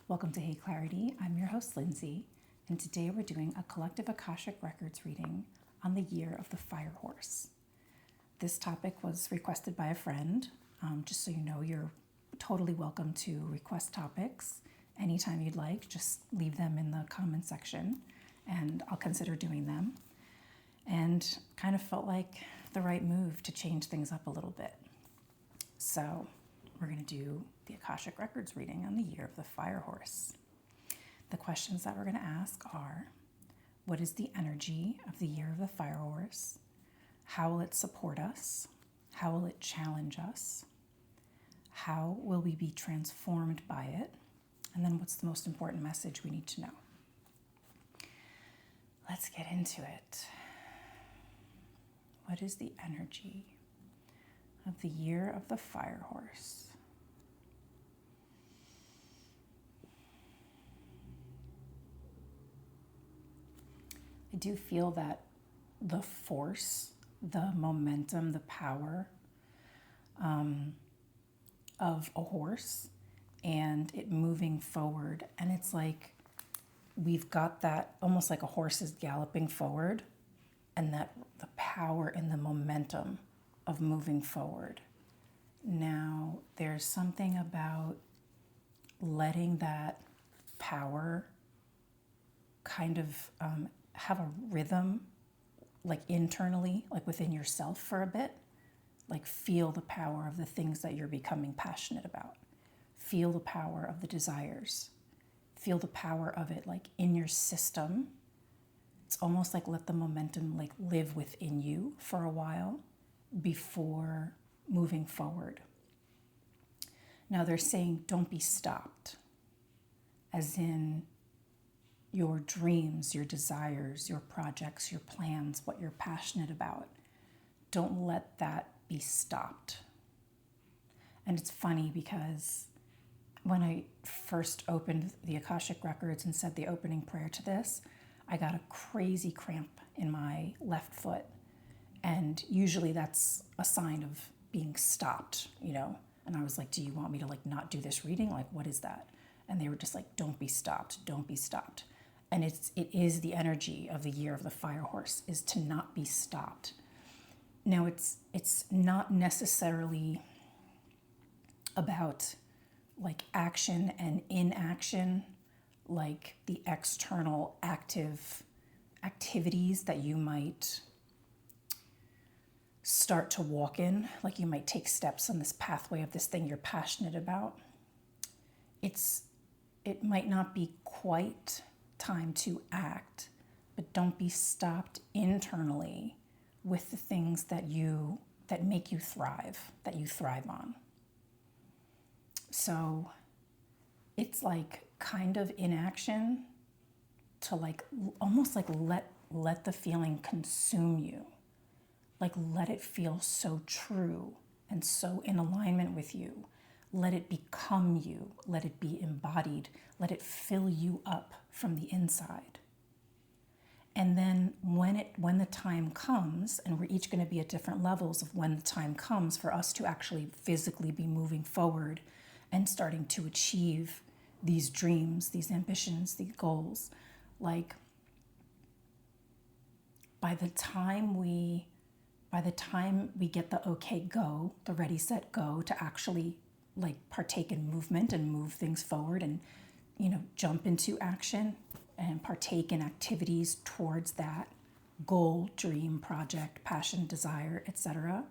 Welcome to Hey Clarity. I'm your host, Lindsay, and today we're doing a collective Akashic Records reading on the year of the fire horse. This topic was requested by a friend. Just so you know, you're totally welcome to request topics anytime you'd like. Just leave them in the comment section and I'll consider doing them. And kind of felt like the right move to change things up a little bit. So we're going to do the Akashic Records reading on the year of the fire horse. The questions that we're going to ask are, what is the energy of the year of the fire horse? How will it support us? How will it challenge us? How will we be transformed by it? And then what's the most important message we need to know? Let's get into it. What is the energy of the year of the fire horse? I do feel that the force, the momentum, the power of a horse and it moving forward. And it's like we've got that almost like a horse is galloping forward, and that the power and the momentum of moving forward. Now, there's something about letting that power kind of have a rhythm, like internally, like within yourself for a bit. Like feel the power of the things that you're becoming passionate about. Feel the power of the desires. Feel the power of it like in your system. It's almost like let the momentum like live within you for a while before moving forward. Now they're saying don't be stopped, as in your dreams, your desires, your projects, your plans, what you're passionate about. Don't let that be stopped. And it's funny because when I first opened the Akashic Records and said the opening prayer to this, I got a crazy cramp in my left foot. And usually that's a sign of being stopped, you know? And I was like, do you want me to like not do this reading? Like, what is that? And they were just like, don't be stopped, don't be stopped. And it is the energy of the year of the fire horse, is to not be stopped. Now it's not necessarily about like action and inaction, like the external activities that you might start to walk in, like you might take steps on this pathway of this thing you're passionate about. It might not be quite time to act, but don't be stopped internally with the things that make you thrive, that you thrive on. So it's like kind of inaction to like almost like let the feeling consume you. Like let it feel so true and so in alignment with you. Let it become you. Let it be embodied. Let it fill you up from the inside. And then when the time comes, and we're each going to be at different levels of when the time comes for us to actually physically be moving forward and starting to achieve these dreams, these ambitions, these goals, like by the time we get the okay, go, the ready, set, go to actually like partake in movement and move things forward and, you know, jump into action and partake in activities towards that goal, dream, project, passion, desire, etc.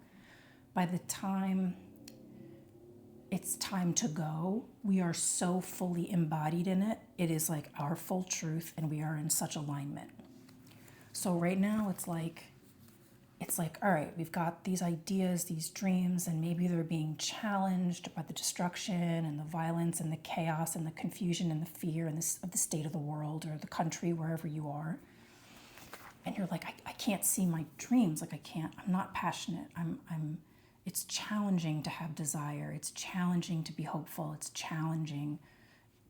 By the time it's time to go, we are so fully embodied in it. It is like our full truth and we are in such alignment. So right now it's like, all right, we've got these ideas, these dreams, and maybe they're being challenged by the destruction and the violence and the chaos and the confusion and the fear and of the state of the world or the country, wherever you are. And you're like, I can't see my dreams. Like I'm not passionate. It's challenging to have desire. It's challenging to be hopeful. It's challenging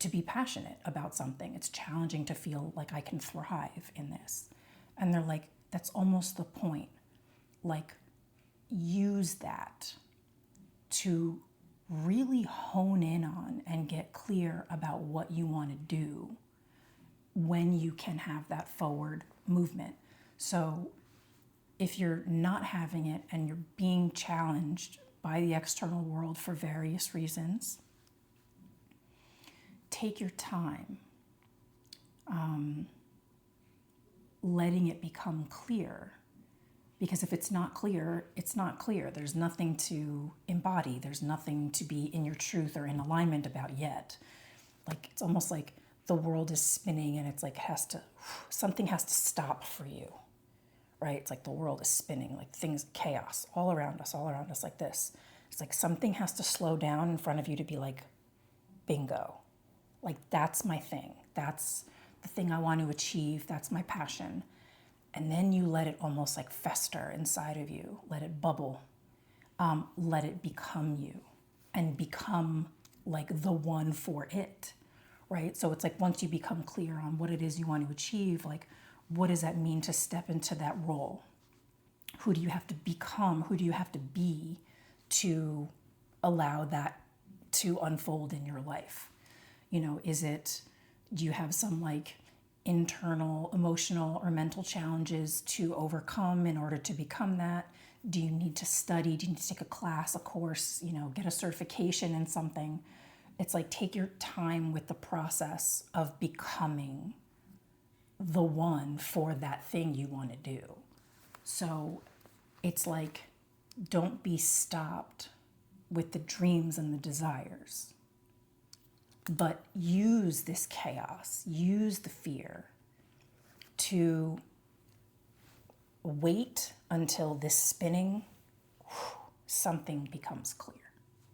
to be passionate about something. It's challenging to feel like I can thrive in this. And they're like, that's almost the point. Like, use that to really hone in on and get clear about what you want to do when you can have that forward movement. So if you're not having it and you're being challenged by the external world for various reasons, take your time letting it become clear. Because if it's not clear, it's not clear. There's nothing to embody. There's nothing to be in your truth or in alignment about yet. Like, it's almost like the world is spinning and it's like something has to stop for you, right? It's like the world is spinning, like things, chaos all around us like this. It's like something has to slow down in front of you to be like, bingo. Like, that's my thing. That's the thing I want to achieve. That's my passion. And then you let it almost like fester inside of you, let it bubble, let it become you and become like the one for it, right? So it's like once you become clear on what it is you want to achieve, like what does that mean to step into that role? Who do you have to become? Who do you have to be to allow that to unfold in your life? You know, do you have some like internal emotional or mental challenges to overcome in order to become that? Do you need to study? Do you need to take a class, a course, get a certification in something? It's like, take your time with the process of becoming the one for that thing you want to do. So it's like, don't be stopped with the dreams and the desires. But use this chaos, use the fear to wait until this spinning, something becomes clear.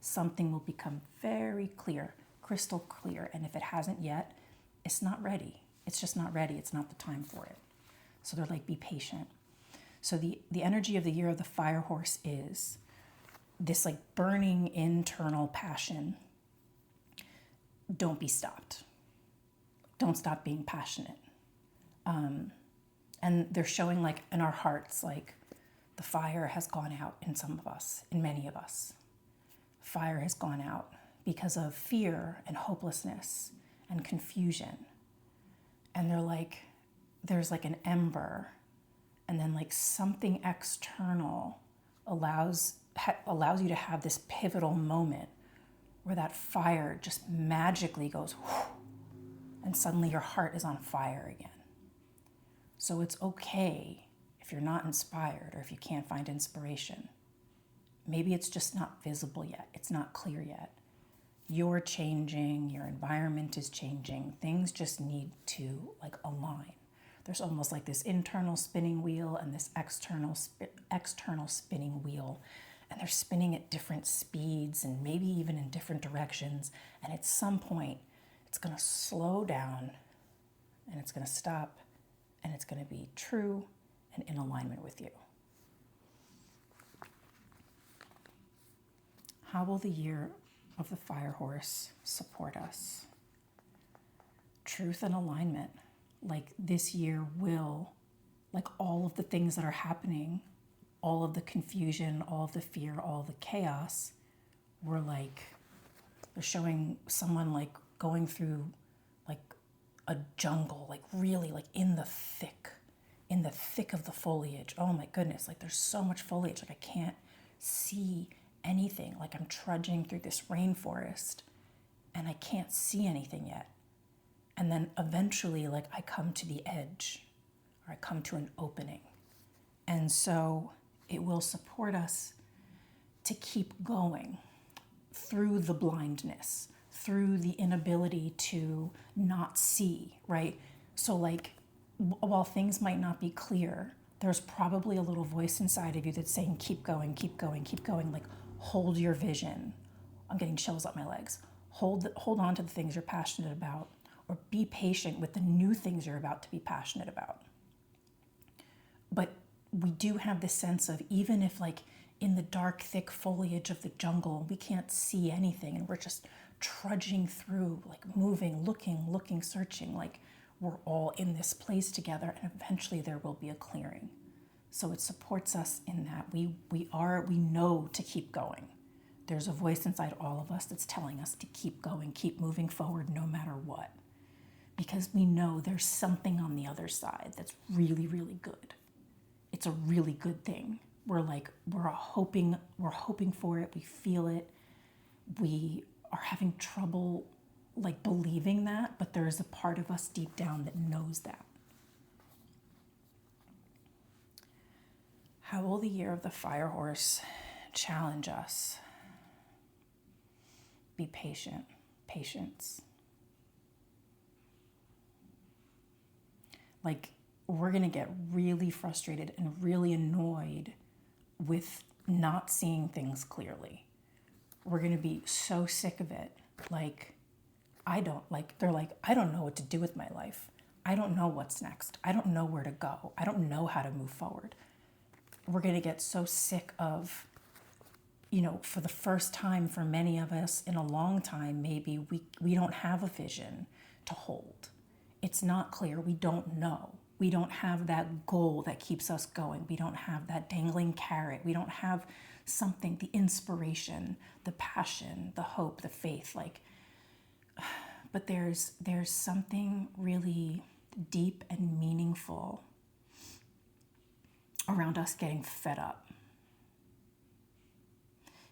Something will become very clear, crystal clear. And if it hasn't yet, it's not ready. It's just not ready. It's not the time for it. So they're like, be patient. So the energy of the year of the fire horse is this like burning internal passion. Don't be stopped. Don't stop being passionate. And they're showing like in our hearts, like the fire has gone out in some of us, in many of us. Fire has gone out because of fear and hopelessness and confusion. And they're like, there's like an ember, and then like something external allows you to have this pivotal moment where that fire just magically goes, whoosh, and suddenly your heart is on fire again. So it's okay if you're not inspired or if you can't find inspiration. Maybe it's just not visible yet. It's not clear yet. You're changing, your environment is changing. Things just need to like align. There's almost like this internal spinning wheel and this external spinning wheel. And they're spinning at different speeds and maybe even in different directions. And at some point, it's going to slow down and it's going to stop and it's going to be true and in alignment with you. How will the year of the fire horse support us? Truth and alignment. Like this year will, like all of the things that are happening, all of the confusion, all of the fear, all of the chaos, they're showing someone like going through like a jungle, like really like in the thick of the foliage. Oh my goodness, like there's so much foliage, like I can't see anything. Like I'm trudging through this rainforest and I can't see anything yet. And then eventually like I come to the edge or I come to an opening. And so it will support us to keep going through the blindness, through the inability to not see, right? So like, while things might not be clear, there's probably a little voice inside of you that's saying, keep going, keep going, keep going. Like, hold your vision. I'm getting chills up my legs. Hold on to the things you're passionate about, or be patient with the new things you're about to be passionate about. But we do have this sense of, even if like in the dark, thick foliage of the jungle, we can't see anything and we're just trudging through, like moving, looking, searching, like we're all in this place together, and eventually there will be a clearing. So it supports us in that we know to keep going. There's a voice inside all of us that's telling us to keep going, keep moving forward no matter what. Because we know there's something on the other side that's really, really good. It's a really good thing. We're hoping for it. We feel it. We are having trouble like believing that, but there's a part of us deep down that knows that. How will the year of the fire horse challenge us? Be patient. Patience. Like, we're going to get really frustrated and really annoyed with not seeing things clearly. We're going to be so sick of it. They're like, I don't know what to do with my life. I don't know what's next. I don't know where to go. I don't know how to move forward. We're going to get so sick of, for the first time for many of us in a long time, maybe we don't have a vision to hold. It's not clear. We don't know. We don't have that goal that keeps us going. We don't have that dangling carrot. We don't have something, the inspiration, the passion, the hope, the faith. But there's something really deep and meaningful around us getting fed up.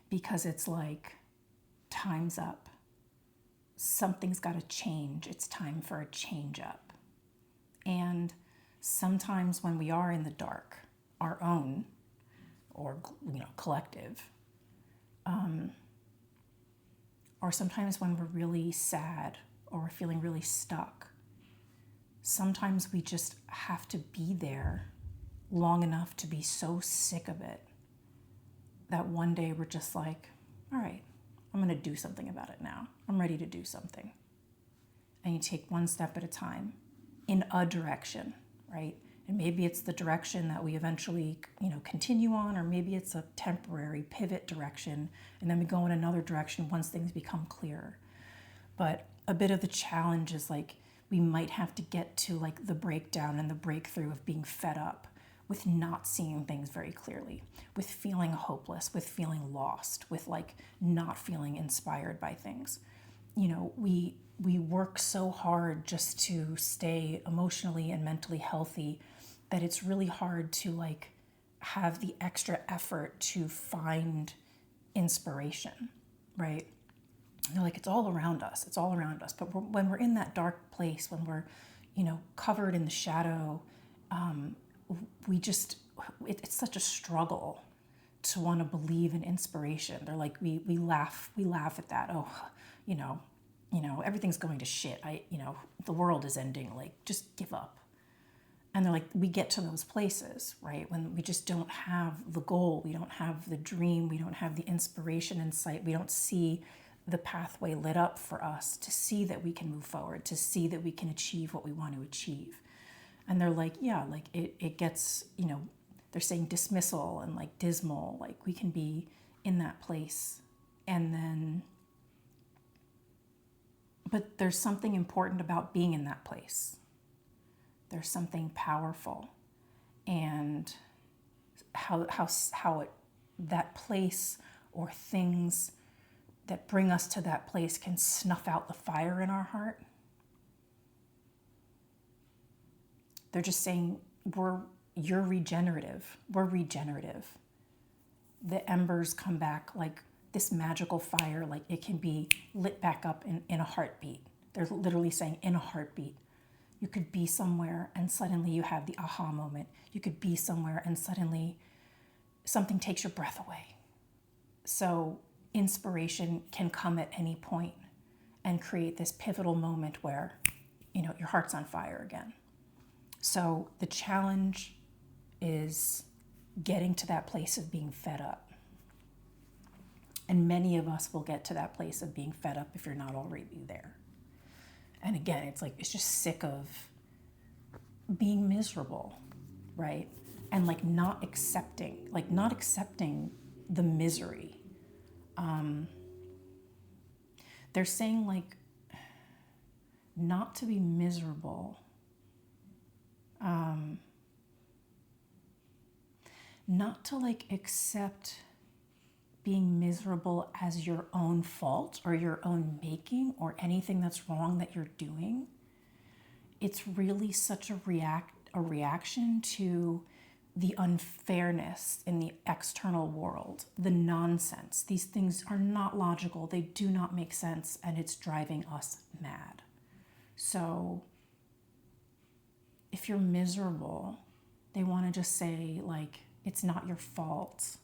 Because it's like, time's up. Something's got to change. It's time for a change up. And sometimes when we are in the dark, our own or collective, or sometimes when we're really sad or we're feeling really stuck, sometimes we just have to be there long enough to be so sick of it that one day we're just like, all right, I'm going to do something about it now. I'm ready to do something. And you take one step at a time in a direction, right? And maybe it's the direction that we eventually, continue on, or maybe it's a temporary pivot direction, and then we go in another direction once things become clearer. But a bit of the challenge is we might have to get to the breakdown and the breakthrough of being fed up with not seeing things very clearly, with feeling hopeless, with feeling lost, with not feeling inspired by things. We work so hard just to stay emotionally and mentally healthy that it's really hard to have the extra effort to find inspiration, right? It's all around us. It's all around us. But when we're in that dark place, when we're, covered in the shadow, it's such a struggle to want to believe in inspiration. They're like, we laugh at that. Oh, everything's going to shit. The world is ending. Just give up. And they're like, we get to those places, right? When we just don't have the goal, we don't have the dream, we don't have the inspiration in sight, we don't see the pathway lit up for us to see that we can move forward, to see that we can achieve what we want to achieve. And they're like, yeah, it gets, they're saying dismissal and dismal, we can be in that place. And then, but there's something important about being in that place. There's something powerful, and that place or things that bring us to that place can snuff out the fire in our heart. They're just saying, you're regenerative. We're regenerative. The embers come back like this magical fire, it can be lit back up in a heartbeat. They're literally saying in a heartbeat. You could be somewhere and suddenly you have the aha moment. You could be somewhere and suddenly something takes your breath away. So inspiration can come at any point and create this pivotal moment where, your heart's on fire again. So the challenge is getting to that place of being fed up. And many of us will get to that place of being fed up if you're not already there. And again, it's just sick of being miserable, right? And not accepting the misery. They're saying not to be miserable, not to accept being miserable as your own fault or your own making or anything that's wrong that you're doing. It's really such a reaction to the unfairness in the external world, the nonsense. These things are not logical, they do not make sense, and it's driving us mad. So if you're miserable, they want to just say, like, it's not your fault.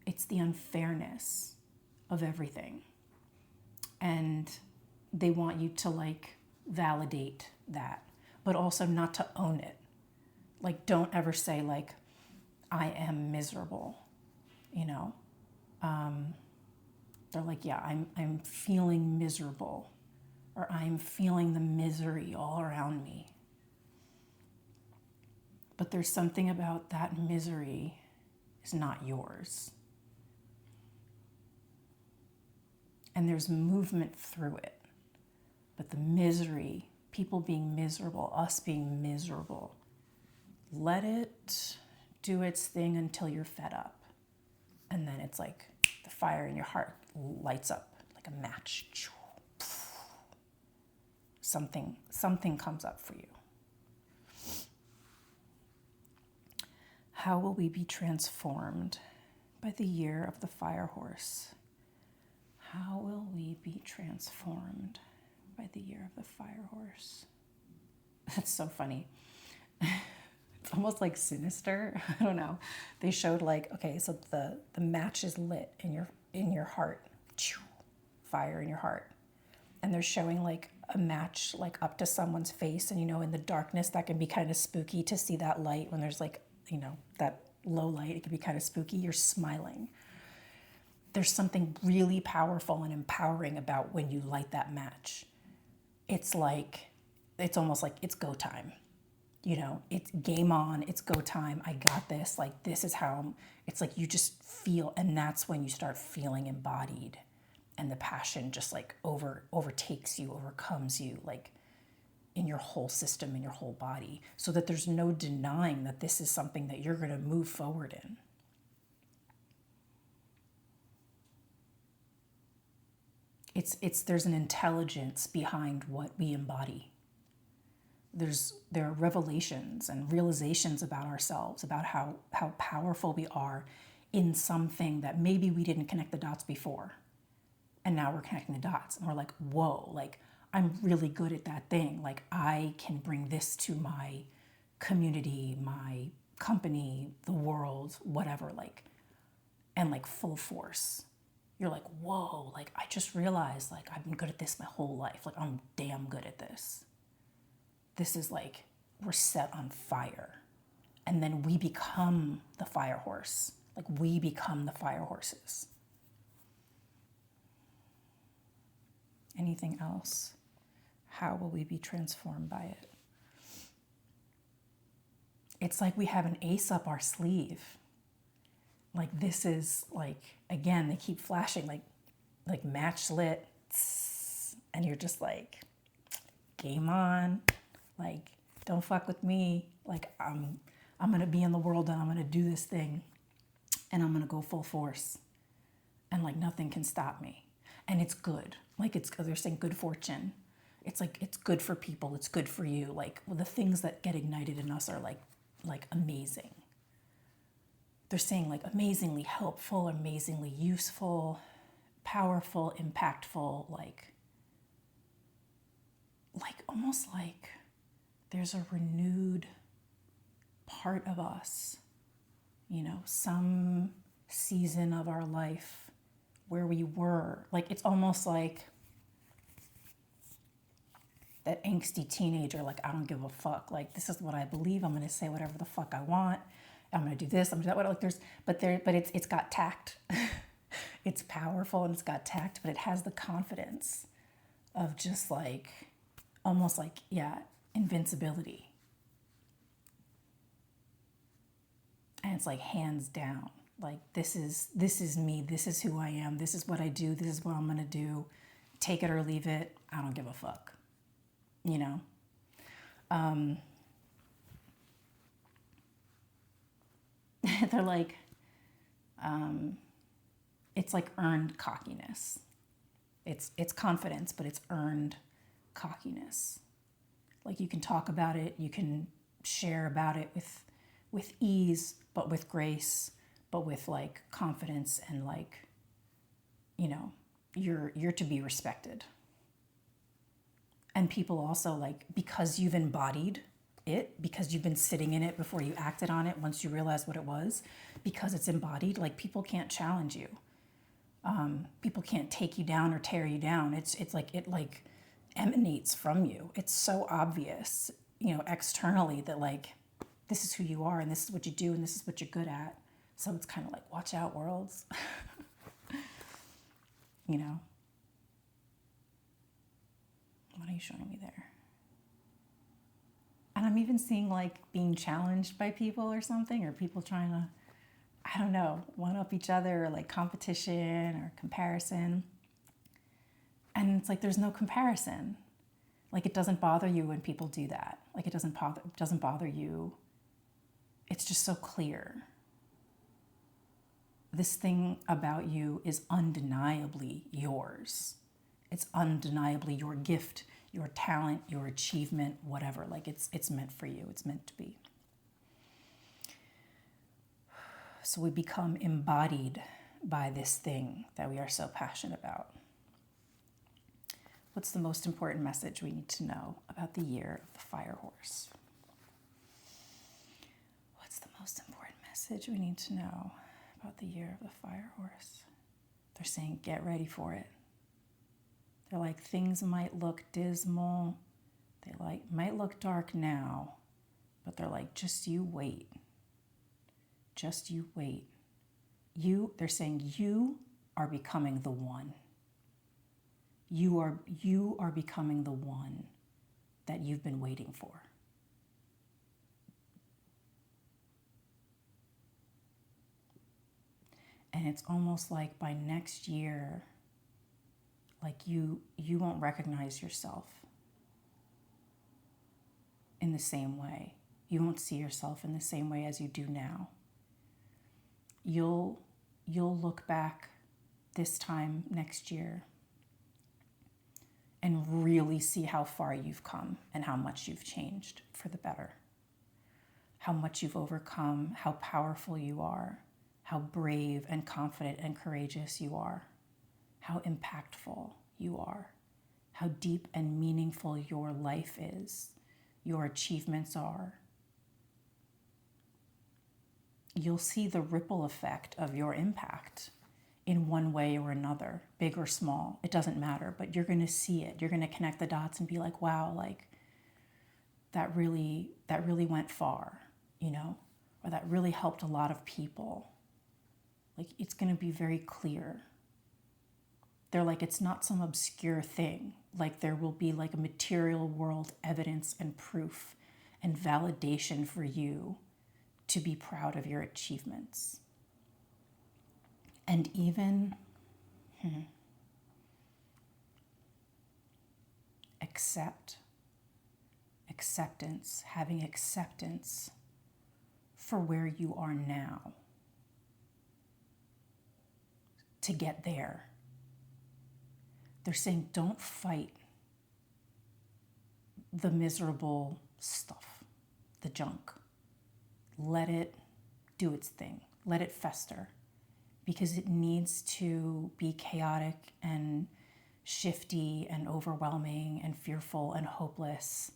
It's the unfairness of everything. And they want you to, like, validate that, but also not to own it. Like, don't ever say, like, I am miserable, you know? They're like, yeah, I'm feeling miserable, or I'm feeling the misery all around me. But there's something about that misery is not yours. And there's movement through it. But the misery, people being miserable, us being miserable, let it do its thing until you're fed up. And then it's like the fire in your heart lights up like a match. Something comes up for you. How will we be transformed by the year of the fire horse? How will we be transformed by the year of the fire horse? That's so funny. It's almost like sinister. I don't know. They showed, like, okay, so the match is lit in your heart. Fire in your heart. And they're showing, like, a match, like, up to someone's face, and, you know, in the darkness that can be kind of spooky to see that light when there's, like, you know, that low light, it can be kind of spooky. You're smiling. There's something really powerful and empowering about when you light that match. It's like, it's almost like it's go time. You know, it's game on, it's go time. I got this. Like, this is how, it's like you just feel, and that's when you start feeling embodied, and the passion just like overtakes you, overcomes you, like in your whole system, in your whole body, so that there's no denying that this is something that you're going to move forward in. There's an intelligence behind what we embody. There are revelations and realizations about ourselves, about how powerful we are in something that maybe we didn't connect the dots before. And now we're connecting the dots, and we're like, whoa, like, I'm really good at that thing. Like, I can bring this to my community, my company, the world, whatever, like, and like full force. You're like, whoa, like, I just realized, like, I've been good at this my whole life. Like, I'm damn good at this. This is like, we're set on fire. And then we become the fire horse. Like, we become the fire horses. Anything else? How will we be transformed by it? It's like we have an ace up our sleeve. Like, this is like, again, they keep flashing like match lit, and you're just like, game on. Like, don't fuck with me. Like, I'm going to be in the world, and I'm going to do this thing, and I'm going to go full force, and like nothing can stop me. And it's good. Like, they're saying good fortune. It's like, it's good for people. It's good for you. Like, well, the things that get ignited in us are like amazing. They're saying like amazingly helpful, amazingly useful, powerful, impactful, like almost like there's a renewed part of us, you know, some season of our life where we were, like, it's almost like that angsty teenager, like, I don't give a fuck. Like, this is what I believe. I'm going to say whatever the fuck I want. I'm going to do this. I'm going to do that. Like, it's got tact. It's powerful and it's got tact, but it has the confidence of just like, almost like, yeah, invincibility. And it's like, hands down. Like, this is me. This is who I am. This is what I do. This is what I'm going to do. Take it or leave it. I don't give a fuck. You know? They're like, it's like earned cockiness. It's confidence, but it's earned cockiness. Like you can talk about it, you can share about it with ease, but with grace, but with like confidence and like, you know, you're to be respected. And people also like, because you've embodied it, because you've been sitting in it before you acted on it, once you realized what it was, because it's embodied, like people can't challenge you. People can't take you down or tear you down. It's like it like emanates from you. It's so obvious, you know, externally that like this is who you are and this is what you do and this is what you're good at. So it's kind of like, watch out, worlds. You know, what are you showing me there? And I'm even seeing like being challenged by people or something, or people trying to, I don't know, one up each other, or like competition or comparison. And it's like there's no comparison. Like it doesn't bother you when people do that. Like it doesn't bother you. It's just so clear. This thing about you is undeniably yours. It's undeniably your gift, your talent, your achievement, whatever. Like it's meant for you. It's meant to be. So we become embodied by this thing that we are so passionate about. What's the most important message we need to know about the year of the fire horse? What's the most important message we need to know about the year of the fire horse? They're saying, get ready for it. They're like, things might look dismal. They like might look dark now, but they're like, just you wait. Just you wait. They're saying you are becoming the one. You are becoming the one that you've been waiting for. And it's almost like by next year, like you won't recognize yourself in the same way. You won't see yourself in the same way as you do now. You'll look back this time next year and really see how far you've come and how much you've changed for the better. How much you've overcome, how powerful you are, how brave and confident and courageous you are, how impactful you are, how deep and meaningful your life is, your achievements are. You'll see the ripple effect of your impact in one way or another, big or small. It doesn't matter, but you're going to see it. You're going to connect the dots and be like, wow, like that really went far, you know, or that really helped a lot of people. Like it's going to be very clear. They're like, it's not some obscure thing. Like there will be like a material world evidence and proof and validation for you to be proud of your achievements. And even having acceptance for where you are now to get there. They're saying, don't fight the miserable stuff, the junk. Let it do its thing. Let it fester, because it needs to be chaotic and shifty and overwhelming and fearful and hopeless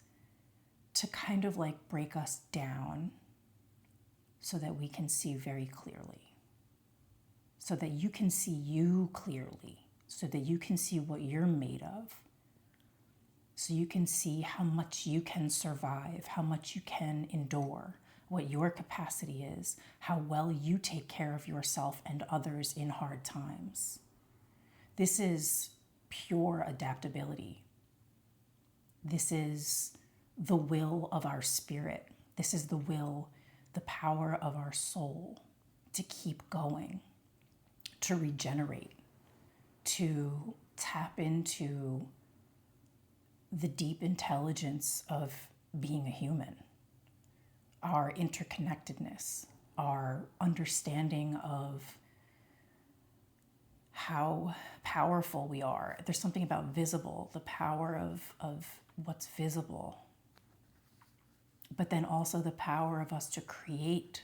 to kind of like break us down so that we can see very clearly, so that you can see you clearly, so that you can see what you're made of, so you can see how much you can survive, how much you can endure, what your capacity is, how well you take care of yourself and others in hard times. This is pure adaptability. This is the will of our spirit. This is the will, the power of our soul to keep going, to regenerate, to tap into the deep intelligence of being a human, our interconnectedness, our understanding of how powerful we are. There's something about visible, the power of what's visible, but then also the power of us to create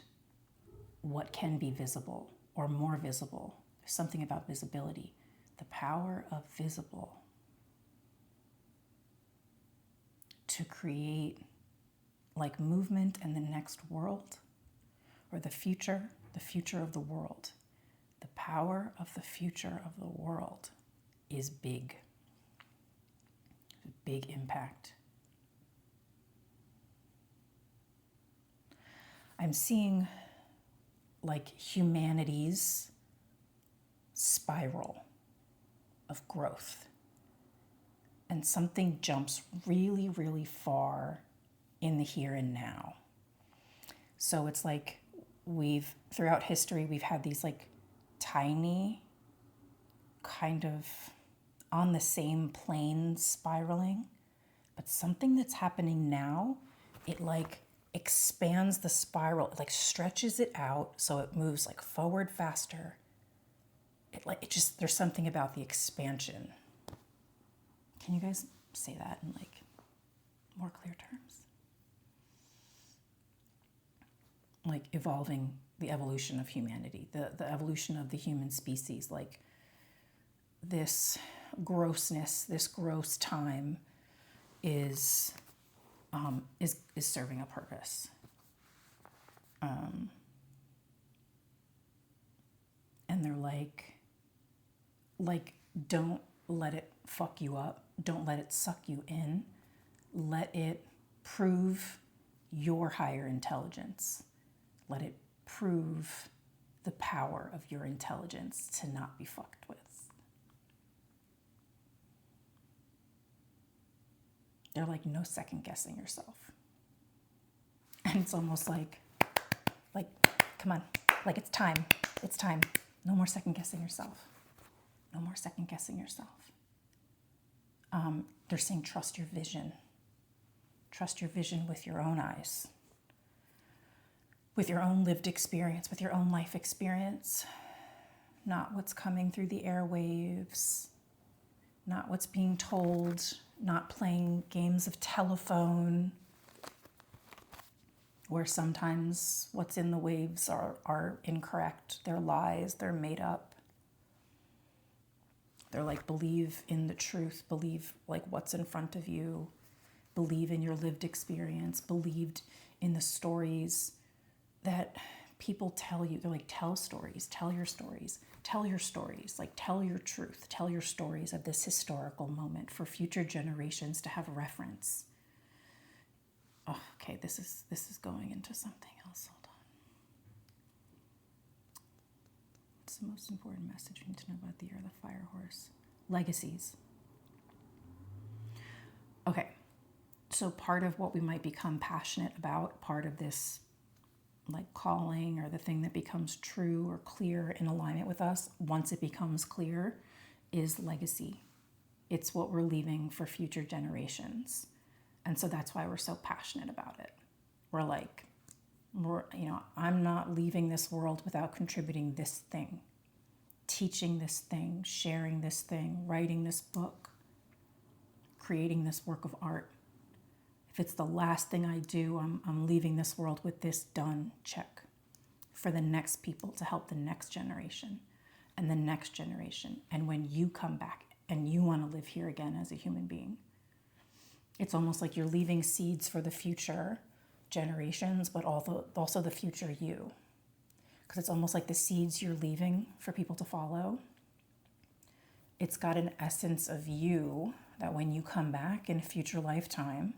what can be visible or more visible. There's something about visibility, the power of visible to create like movement in the next world or the future of the world. The power of the future of the world is big. Big impact. I'm seeing like humanity's spiral of growth. And something jumps really, really far in the here and now. So it's like throughout history, we've had these like tiny kind of on the same plane spiraling, but something that's happening now, it like expands the spiral, it like stretches it out so it moves like forward faster. There's something about the expansion. Can you guys say that in like more clear terms? Like evolving, the evolution of humanity, the evolution of the human species, like this grossness, this gross time is serving a purpose. And they're like, don't let it fuck you up. Don't let it suck you in. Let it prove your higher intelligence. Let it prove the power of your intelligence to not be fucked with. They're like, no second guessing yourself. And it's almost like, come on, like it's time. It's time. No more second guessing yourself. No more second guessing yourself. They're saying trust your vision. Trust your vision with your own eyes, with your own lived experience, with your own life experience, not what's coming through the airwaves, not what's being told, not playing games of telephone, where sometimes what's in the waves are incorrect, they're lies, they're made up. They're like, believe in the truth, believe like what's in front of you, believe in your lived experience, believed in the stories that people tell you. They're like, tell stories, tell your stories, like tell your truth, tell your stories of this historical moment for future generations to have reference. Oh, okay, this is going into something else. Hold on. What's the most important message you need to know about the year of the fire horse? Legacies. Okay, so part of what we might become passionate about, part of this like calling or the thing that becomes true or clear in alignment with us, once it becomes clear, is legacy. It's what we're leaving for future generations. And so that's why we're so passionate about it. We're like, I'm not leaving this world without contributing this thing, teaching this thing, sharing this thing, writing this book, creating this work of art. If it's the last thing I do, I'm leaving this world with this done, check, for the next people to help the next generation and the next generation. And when you come back and you want to live here again as a human being, it's almost like you're leaving seeds for the future generations, but also the future you. Because it's almost like the seeds you're leaving for people to follow, it's got an essence of you that when you come back in a future lifetime,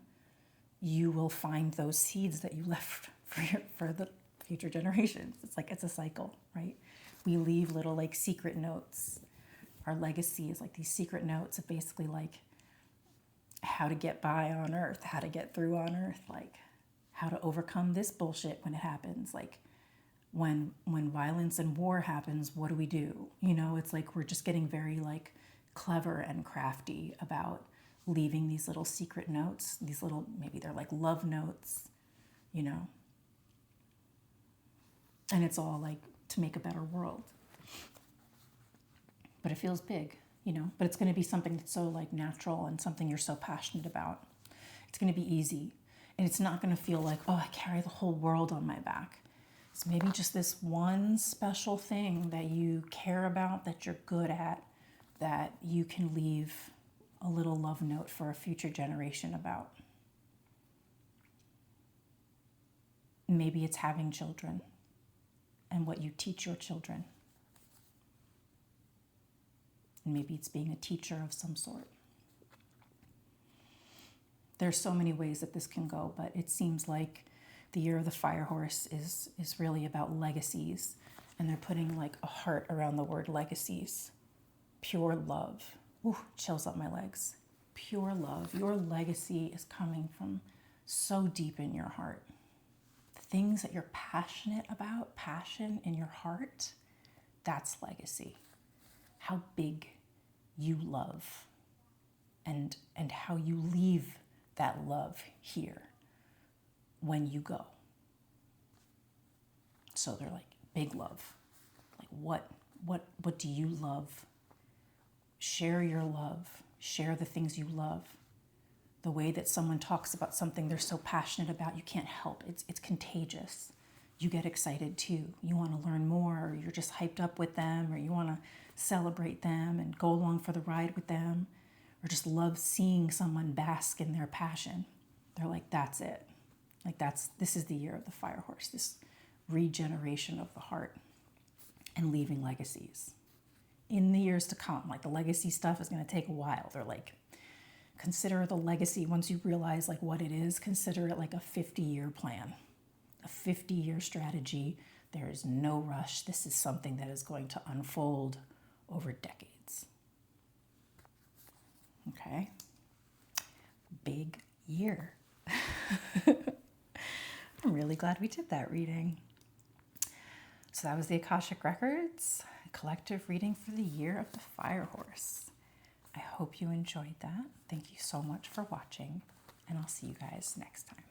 you will find those seeds that you left for the future generations. It's like, it's a cycle, right? We leave little like secret notes. Our legacy is like these secret notes of basically like how to get by on earth, how to get through on earth, like how to overcome this bullshit when it happens. Like when violence and war happens, what do? It's like we're just getting very like clever and crafty about leaving these little secret notes, these little, maybe they're like love notes, and it's all like to make a better world. but it feels big, you know, but it's going to be something that's so like natural and something you're so passionate about. It's going to be easy, and it's not going to feel like, oh, I carry the whole world on my back. It's maybe just this one special thing that you care about, that you're good at, that you can leave a little love note for a future generation about. Maybe it's having children and what you teach your children. And maybe it's being a teacher of some sort. There's so many ways that this can go, but it seems like the year of the fire horse is really about legacies. And they're putting like a heart around the word legacies. Pure love. Ooh, chills up my legs. Pure love. Your legacy is coming from so deep in your heart. The things that you're passionate about, passion in your heart, that's legacy. How big you love and how you leave that love here when you go. So they're like big love. Like what do you love? Share your love. Share the things you love. The way that someone talks about something they're so passionate about, you can't help. It's contagious. You get excited too. You want to learn more, or you're just hyped up with them, or you want to celebrate them and go along for the ride with them, or just love seeing someone bask in their passion. They're like, that's it. Like this is the year of the fire horse, this regeneration of the heart and leaving legacies. In the years to come, like the legacy stuff is going to take a while. They're like, consider the legacy, once you realize like what it is, consider it like a 50-year plan, a 50-year strategy. There is no rush. This is something that is going to unfold over decades. Okay? Big year. I'm really glad we did that reading. So that was the Akashic Records, a collective reading for the year of the fire horse. I hope you enjoyed that. Thank you so much for watching, and I'll see you guys next time.